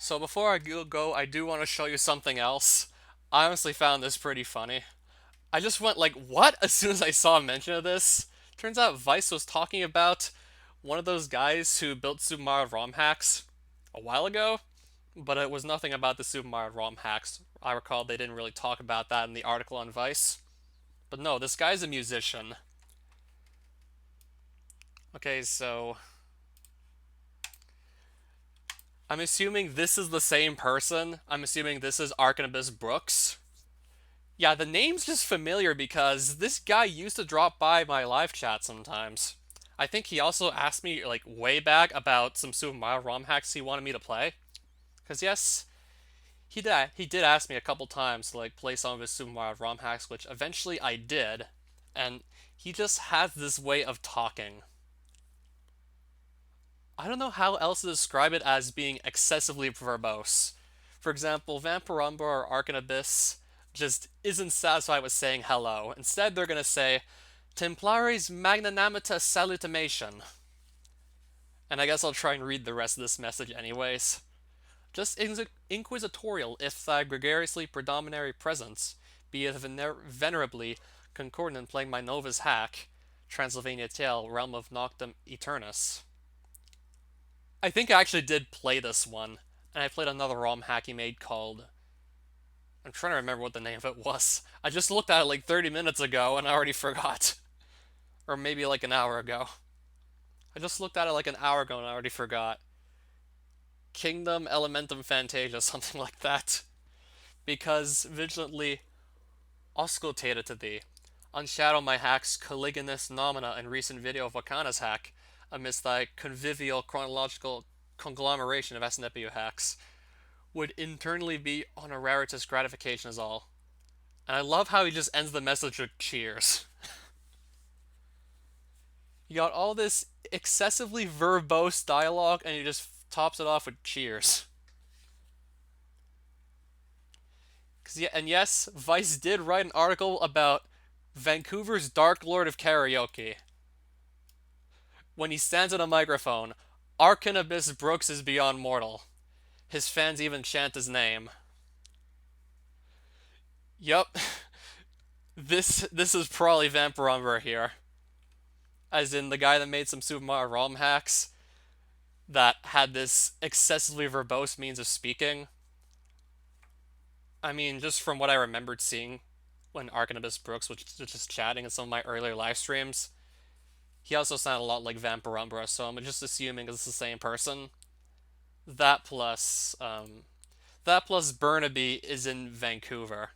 So before I go, I do want to show you something else. I honestly found this pretty funny. I just went like, what? As soon as I saw a mention of this. Turns out Vice was talking about one of those guys who built Super Mario ROM hacks a while ago, but it was nothing about the Super Mario ROM hacks. I recall they didn't really talk about that in the article on Vice. But no, this guy's a musician. Okay, so I'm assuming this is the same person. I'm assuming this is Arcanibus Brooks. Yeah, the name's just familiar because this guy used to drop by my live chat sometimes. I think he also asked me like way back about some Super Mario ROM hacks he wanted me to play. Cause yes, he did ask me a couple times to like play some of his Super Mario ROM hacks, which eventually I did. And he just has this way of talking. I don't know how else to describe it as being excessively verbose. For example, Vampirumba or Arcanabyss just isn't satisfied with saying hello. Instead, they're going to say, Templaris magnanimita salutamation. And I guess I'll try and read the rest of this message anyways. Just inquisitorial if thy gregariously predominary presence be venerably concordant playing my Nova's hack, Transylvania Tale, Realm of Noctum Eternus. I think I actually did play this one, and I played another ROM hack he made called. I'm trying to remember what the name of it was. I just looked at it like 30 minutes ago and I already forgot. Or maybe like an hour ago. I just looked at it like an hour ago and I already forgot. Kingdom Elementum Fantasia, something like that. Because vigilantly auscultated to thee, unshadow my hack's colliginous nomina in recent video of Wakana's hack, amidst thy convivial chronological conglomeration of SNPU hacks, would internally be honoraritous gratification is all. And I love how he just ends the message with cheers. You got all this excessively verbose dialogue and he just tops it off with cheers. And yes, Vice did write an article about Vancouver's Dark Lord of Karaoke. When he stands at a microphone, Arcanibus Brooks is beyond mortal. His fans even chant his name. Yup, this is probably Vampirumber here. As in the guy that made some Super Mario ROM hacks that had this excessively verbose means of speaking. I mean, just from what I remembered seeing when Arcanibus Brooks was just chatting in some of my earlier live streams, he also sounded a lot like Vampirumber, so I'm just assuming it's the same person. That plus, that plus Burnaby is in Vancouver.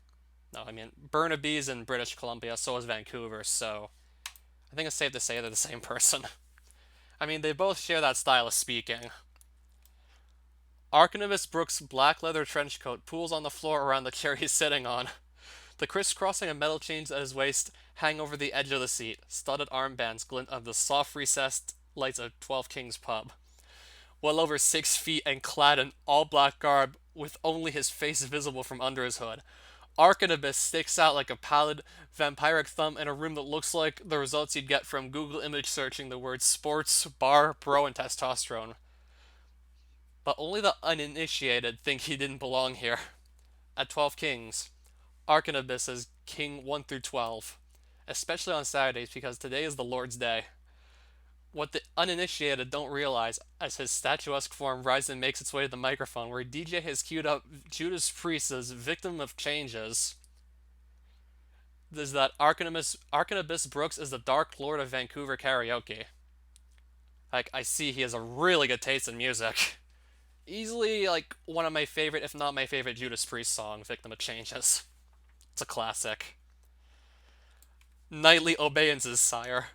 No, I mean Burnaby is in British Columbia, so is Vancouver. So I think it's safe to say they're the same person. I mean, they both share that style of speaking. Arcanibus Brooks' black leather trench coat pools on the floor around the chair he's sitting on. The crisscrossing of metal chains at his waist hang over the edge of the seat. Studded armbands glint under the soft recessed lights of 12 Kings pub. Well over 6 feet and clad in all black garb, with only his face visible from under his hood, Arcanibus sticks out like a pallid, vampiric thumb in a room that looks like the results you'd get from Google image searching the words sports, bar, bro, and testosterone. But only the uninitiated think he didn't belong here. At 12 Kings, Arcanibus is King 1 through 12, especially on Saturdays because today is the Lord's Day. What the uninitiated don't realize as his statuesque form rises and makes its way to the microphone, where DJ has queued up Judas Priest's Victim of Changes, is that Arcanibus Brooks is the Dark Lord of Vancouver karaoke. Like, I see he has a really good taste in music. Easily, like, one of my favorite, if not my favorite, Judas Priest song, Victim of Changes. It's a classic. Knightly obeisances, sire.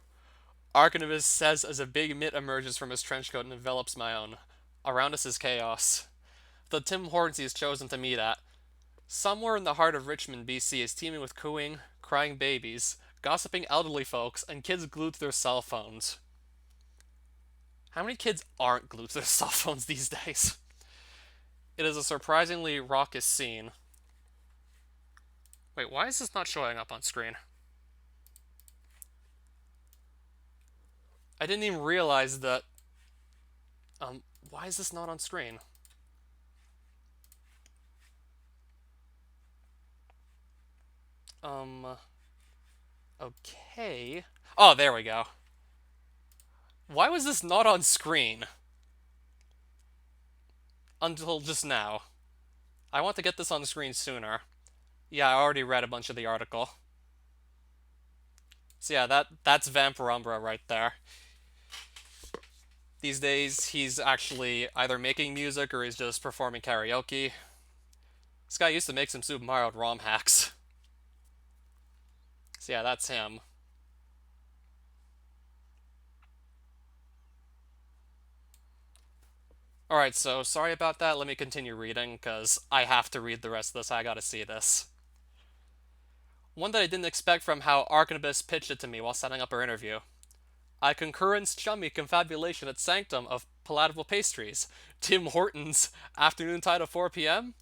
Arcanibus says as a big mitt emerges from his trenchcoat and envelops my own. Around us is chaos. The Tim Hortons he has chosen to meet at. Somewhere in the heart of Richmond, BC, is teeming with cooing, crying babies, gossiping elderly folks, and kids glued to their cell phones. How many kids aren't glued to their cell phones these days? It is a surprisingly raucous scene. Wait, why is this not showing up on screen? I didn't even realize that. Why is this not on screen? Um, okay. Oh, there we go. Why was this not on screen until just now? I want to get this on the screen sooner. Yeah, I already read a bunch of the article. So yeah, that's Vampirumbra right there. These days, he's actually either making music or he's just performing karaoke. This guy used to make some Super Mario romhacks. So yeah, that's him. Alright, so sorry about that. Let me continue reading, because I have to read the rest of this. I gotta see this. One that I didn't expect from how Arcanibus pitched it to me while setting up our interview. I concur in chummy confabulation at Sanctum of palatable pastries. Tim Hortons, afternoon tide of 4 p.m.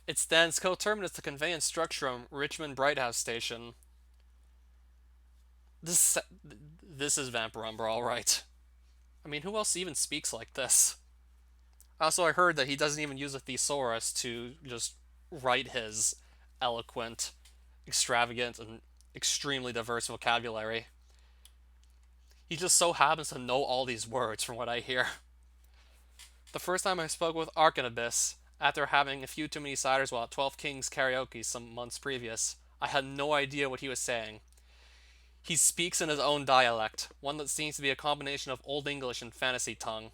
It stands coterminous to conveyance structure on Richmond Brighthouse Station. This this is Vampirumbra, all right. I mean, who else even speaks like this? Also, I heard that he doesn't even use a thesaurus to just write his eloquent, extravagant, and extremely diverse vocabulary. He just so happens to know all these words, from what I hear. The first time I spoke with Arcanibus, after having a few too many ciders while at 12 Kings karaoke some months previous, I had no idea what he was saying. He speaks in his own dialect, one that seems to be a combination of Old English and fantasy tongue.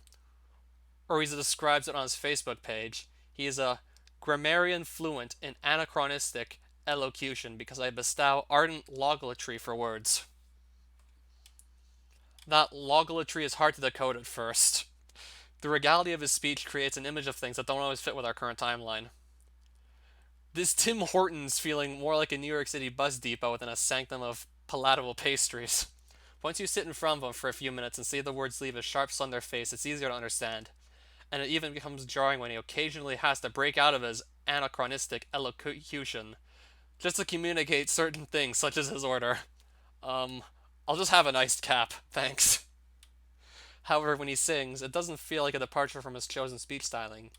Or as he describes it on his Facebook page, he is a grammarian fluent in anachronistic elocution because I bestow ardent logolatry for words. That logolatry is hard to decode at first. The regality of his speech creates an image of things that don't always fit with our current timeline. This Tim Hortons feeling more like a New York City bus depot than a sanctum of palatable pastries. Once you sit in front of them for a few minutes and see the words leave a sharp slender face, it's easier to understand. And it even becomes jarring when he occasionally has to break out of his anachronistic elocution just to communicate certain things, such as his order. Um, I'll just have an iced cap, thanks. However, when he sings, it doesn't feel like a departure from his chosen speech styling.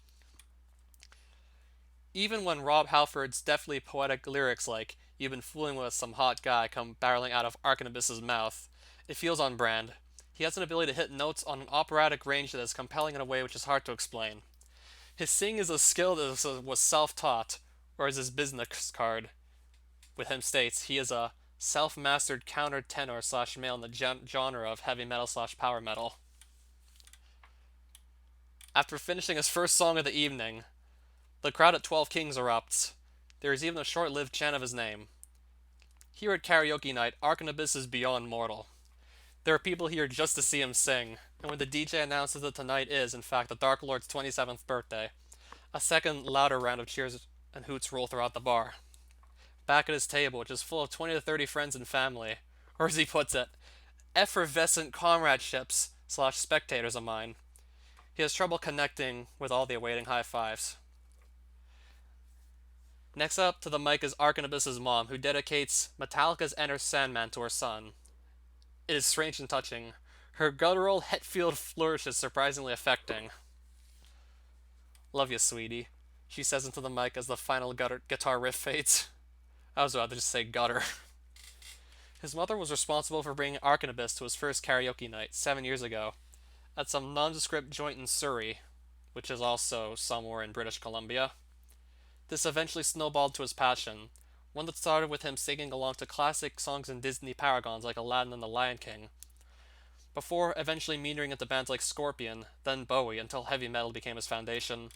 Even when Rob Halford's deftly poetic lyrics like, "You've been fooling with some hot guy" come barreling out of Arcanibus's mouth, it feels on brand. He has an ability to hit notes on an operatic range that is compelling in a way which is hard to explain. His singing is a skill that was self taught, or as his business card with him states, he is a self mastered counter tenor slash male in the genre of heavy metal slash power metal. After finishing his first song of the evening, the crowd at 12 Kings erupts. There is even a short lived chant of his name. Here at karaoke night, Arcanibus is beyond mortal. There are people here just to see him sing, and when the DJ announces that tonight is, in fact, the Dark Lord's 27th birthday, a second, louder round of cheers and hoots roll throughout the bar. Back at his table, which is full of 20 to 30 friends and family, or as he puts it, effervescent comradeships slash spectators of mine, he has trouble connecting with all the awaiting high fives. Next up to the mic is Arcanibus's mom, who dedicates Metallica's Enter Sandman to her son. It is strange and touching. Her guttural Hetfield flourish is surprisingly affecting. "Love you, sweetie," she says into the mic as the final guitar riff fades. I was about to just say gutter. His mother was responsible for bringing Arcanibus to his first karaoke night 7 years ago at some nondescript joint in Surrey, which is also somewhere in British Columbia. This eventually snowballed to his passion, one that started with him singing along to classic songs in Disney paragons like Aladdin and The Lion King, before eventually meandering into bands like Scorpion, then Bowie, until heavy metal became his foundation.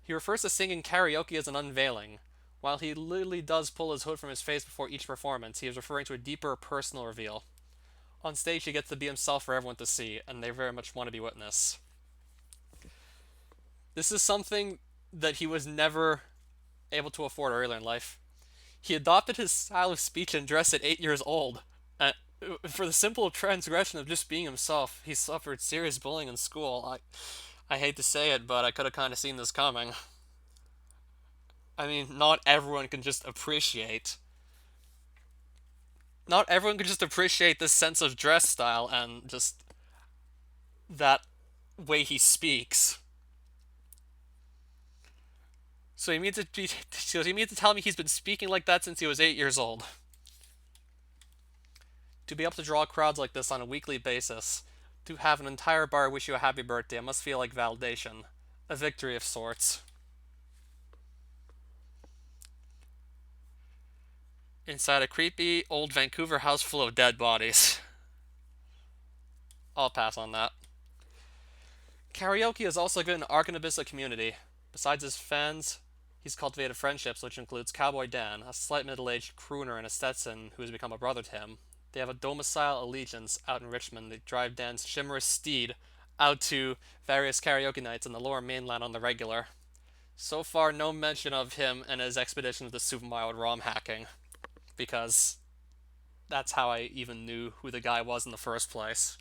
He refers to singing karaoke as an unveiling. While he literally does pull his hood from his face before each performance, he is referring to a deeper personal reveal. On stage, he gets to be himself for everyone to see, and they very much want to be witness. This is something that he was never able to afford earlier in life. He adopted his style of speech and dress at 8 years old. Uh, for the simple transgression of just being himself, he suffered serious bullying in school. I hate to say it, but I could have kind of seen this coming. I mean, not everyone can just appreciate this sense of dress style and just that way he speaks. So he means to tell me he's been speaking like that since he was 8 years old. To be able to draw crowds like this on a weekly basis, to have an entire bar wish you a happy birthday, it must feel like validation, a victory of sorts. Inside a creepy old Vancouver house full of dead bodies. I'll pass on that. Karaoke has also given Arkanabis a community. Besides his fans, he's cultivated friendships, which includes Cowboy Dan, a slight middle-aged crooner in a Stetson who has become a brother to him. They have a domicile allegiance out in Richmond. They drive Dan's chivalrous steed out to various karaoke nights in the lower mainland on the regular. So far, no mention of him and his expedition to the Super Mario ROM hacking, because that's how I even knew who the guy was in the first place.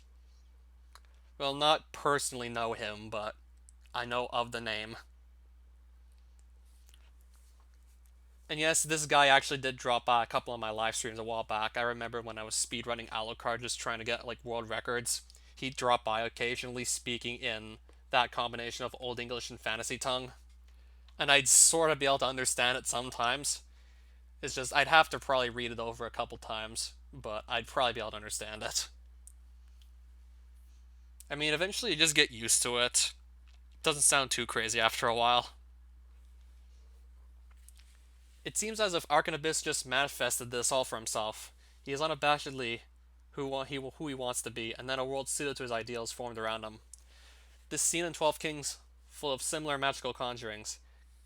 Well, not personally know him, but I know of the name. And yes, this guy actually did drop by a couple of my live streams a while back. I remember when I was speedrunning Alucard just trying to get like world records. He'd drop by occasionally speaking in that combination of Old English and Fantasy tongue. And I'd sort of be able to understand it sometimes. It's just I'd have to probably read it over a couple times, but I'd probably be able to understand it. I mean, eventually you just get used to it. Doesn't sound too crazy after a while. It seems as if Arkanabis just manifested this all for himself. He is unabashedly who he wants to be, and then a world suited to his ideals formed around him. This scene in 12 Kings, full of similar magical conjurings.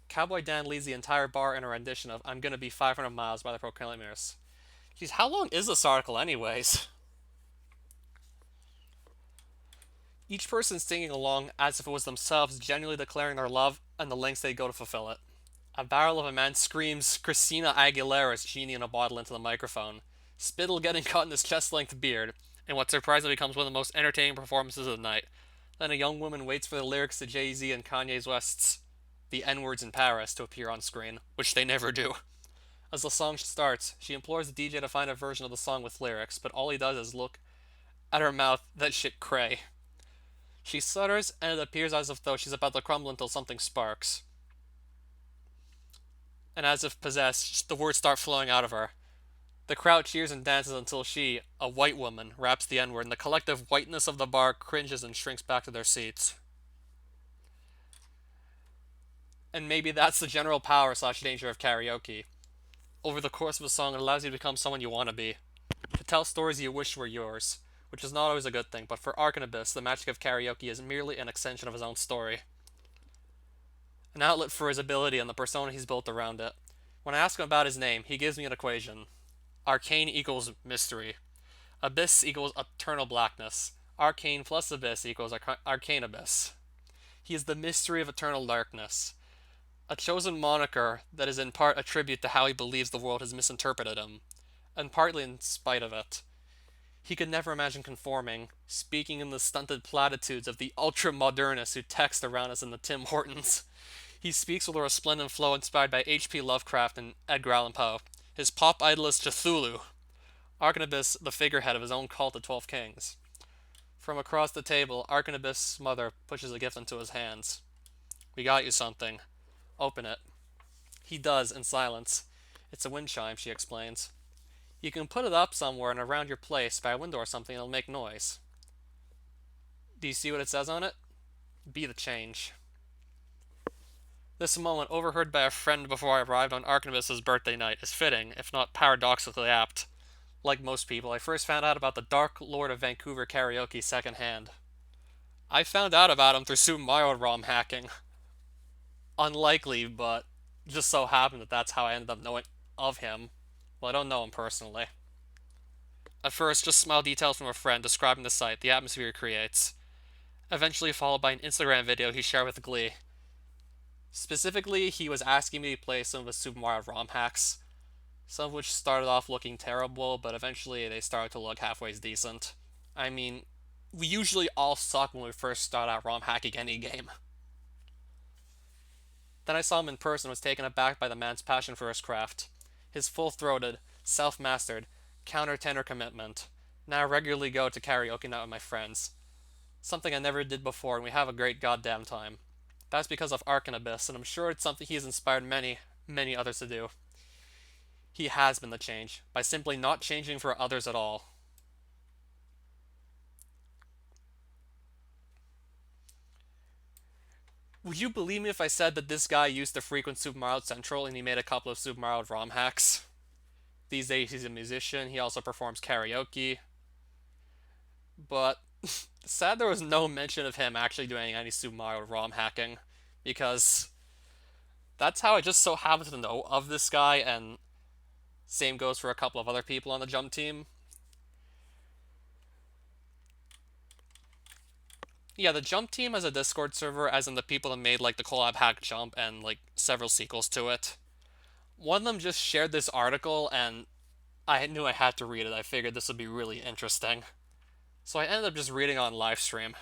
Cowboy Dan leads the entire bar in a rendition of I'm Gonna Be 500 Miles by the Proclaimers. Geez, how long is this article anyways? Each person singing along as if it was themselves genuinely declaring their love and the lengths they go to fulfill it. A barrel of a man screams Christina Aguilera's genie in a bottle into the microphone, spittle getting caught in his chest-length beard, in what surprisingly becomes one of the most entertaining performances of the night. Then a young woman waits for the lyrics to Jay-Z and Kanye West's The N-Words in Paris to appear on screen, which they never do. As the song starts, she implores the DJ to find a version of the song with lyrics, but all he does is look at her mouth, that shit cray. She stutters, and it appears as if though she's about to crumble until something sparks. And as if possessed, the words start flowing out of her. The crowd cheers and dances until she, a white woman, raps the N-word, and the collective whiteness of the bar cringes and shrinks back to their seats. And maybe that's the general power / danger of karaoke. Over the course of a song, it allows you to become someone you want to be. To tell stories you wish were yours, which is not always a good thing, but for Arkanabis, the magic of karaoke is merely an extension of his own story. An outlet for his ability and the persona he's built around it. When I ask him about his name, he gives me an equation. Arcane equals mystery. Abyss equals eternal blackness. Arcane plus abyss equals arcane abyss. He is the mystery of eternal darkness. A chosen moniker that is in part a tribute to how he believes the world has misinterpreted him, and partly in spite of it. He could never imagine conforming, speaking in the stunted platitudes of the ultra-modernists who text around us in the Tim Hortons. He speaks with a resplendent flow inspired by H.P. Lovecraft and Edgar Allan Poe. His pop idol is Cthulhu, Arkanabis the figurehead of his own cult of 12 Kings. From across the table, Arkanabis' mother pushes a gift into his hands. We got you something. Open it. He does, in silence. It's a wind chime, she explains. You can put it up somewhere and around your place, by a window or something, it'll make noise. Do you see what it says on it? Be the change. This moment, overheard by a friend before I arrived on Arkanabis' birthday night, is fitting, if not paradoxically apt. Like most people, I first found out about the Dark Lord of Vancouver karaoke secondhand. I found out about him through Super Mario ROM hacking. Unlikely, but just so happened that that's how I ended up knowing of him. Well, I don't know him personally. At first, just small details from a friend describing the site, the atmosphere he creates. Eventually followed by an Instagram video he shared with glee. Specifically, he was asking me to play some of his Super Mario ROM hacks, some of which started off looking terrible, but eventually they started to look halfway decent. I mean, we usually all suck when we first start out ROM hacking any game. Then I saw him in person and was taken aback by the man's passion for his craft. His full-throated, self-mastered, counter-tenor commitment. Now I regularly go to karaoke night with my friends. Something I never did before, and we have a great goddamn time. That's because of Ark and Abyss, and I'm sure it's something he's inspired many, many others to do. He has been the change by simply not changing for others at all. Would you believe me if I said that this guy used to frequent Super Mario Central and he made a couple of Super Mario ROM hacks? These days he's a musician, he also performs karaoke, but sad there was no mention of him actually doing any Super Mario ROM hacking, because that's how I just so happen to know of this guy, and same goes for a couple of other people on the Jump team. Yeah, the Jump team has a Discord server, as in the people that made like the collab hack Jump and like several sequels to it. One of them just shared this article, and I knew I had to read it. I figured this would be really interesting. So I ended up just reading on live stream.